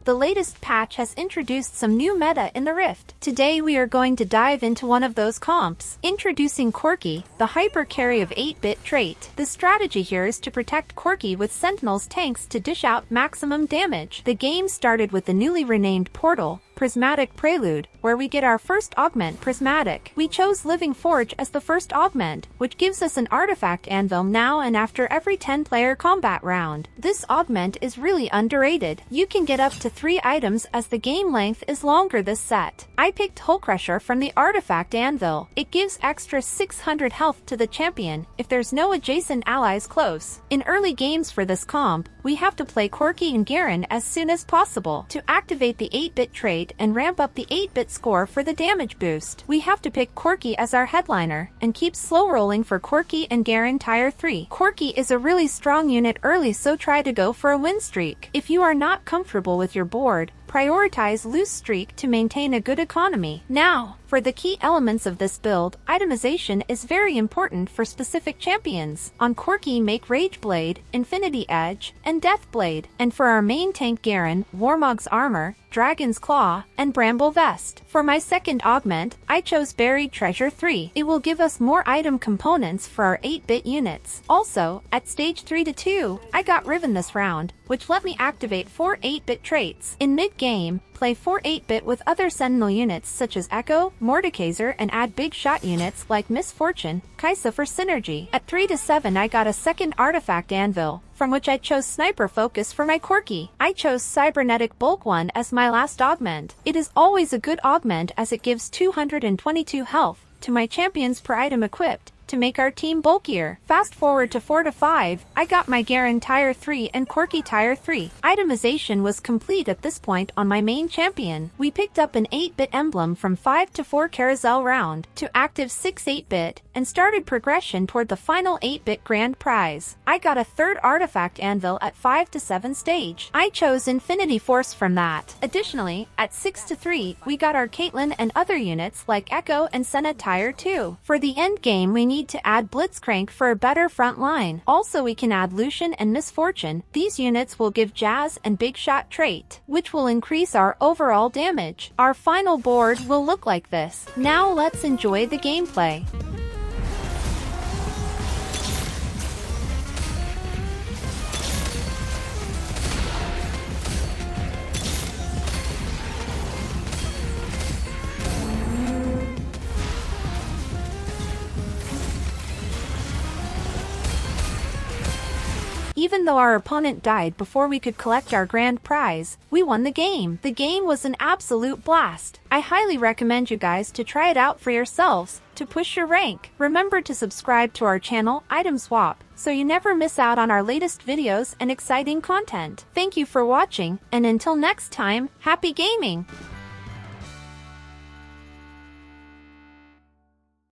The latest patch has introduced some new meta in the Rift. Today we are going to dive into one of those comps. Introducing Corki, the Hyper Carry of 8-bit trait. The strategy here is to protect Corki with Sentinels tanks to dish out maximum damage. The game started with the newly renamed Portal, Prismatic Prelude, where we get our first augment, Prismatic. We chose Living Forge as the first augment, which gives us an artifact anvil now and after every 10-player combat round. This augment is really underrated. You can get up to 3 items as the game length is longer this set. I picked Hull Crusher from the artifact anvil. It gives extra 600 health to the champion if there's no adjacent allies close. In early games for this comp, we have to play Corki and Garen as soon as possible. To activate the 8-bit trait and ramp up the 8-bit score for the damage boost, we have to pick Corki as our headliner and keep slow rolling for Corki and Garen tier 3. Corki is a really strong unit early, so try to go for a win streak. If you are not comfortable with your board, prioritize loose streak to maintain a good economy. Now, for the key elements of this build, itemization is very important for specific champions. On Corki, make Rage Blade, Infinity Edge, and Death Blade. And for our main tank Garen, Warmog's Armor, Dragon's Claw, and Bramble Vest. For my second augment, I chose Buried Treasure 3. It will give us more item components for our 8-bit units. Also, at stage 3-2, I got Riven this round, which let me activate 4 8-bit traits. In mid-game, play 4 8-bit with other Sentinel units such as Echo, Mordekaiser, and add big shot units like Misfortune, Kaisa for synergy. At 3-7 I got a second artifact anvil, from which I chose Sniper Focus for my Corki. I chose Cybernetic Bulk 1 as my last augment. It is always a good augment as it gives 222 health to my champions per item equipped, to make our team bulkier. Fast forward to 4-5, I got my Garen tier 3 and Corki tier 3. Itemization was complete at this point on my main champion. We picked up an 8-bit emblem from 5-4 carousel round to active 6 8-bit and started progression toward the final 8-bit grand prize. I got a third artifact anvil at 5-7 stage. I chose Infinity Force from that. Additionally, at 6-3, we got our Caitlyn and other units like Echo and Senna tier 2. For the end game, we need to add Blitzcrank for a better front line. Also, we can add Lucian and Misfortune. These units will give Jazz and Big Shot trait, which will increase our overall damage. Our final board will look like this. Now let's enjoy the gameplay. Even though our opponent died before we could collect our grand prize, we won the game. The game was an absolute blast. I highly recommend you guys to try it out for yourselves to push your rank. Remember to subscribe to our channel, Item Swap, so you never miss out on our latest videos and exciting content. Thank you for watching, and until next time, happy gaming!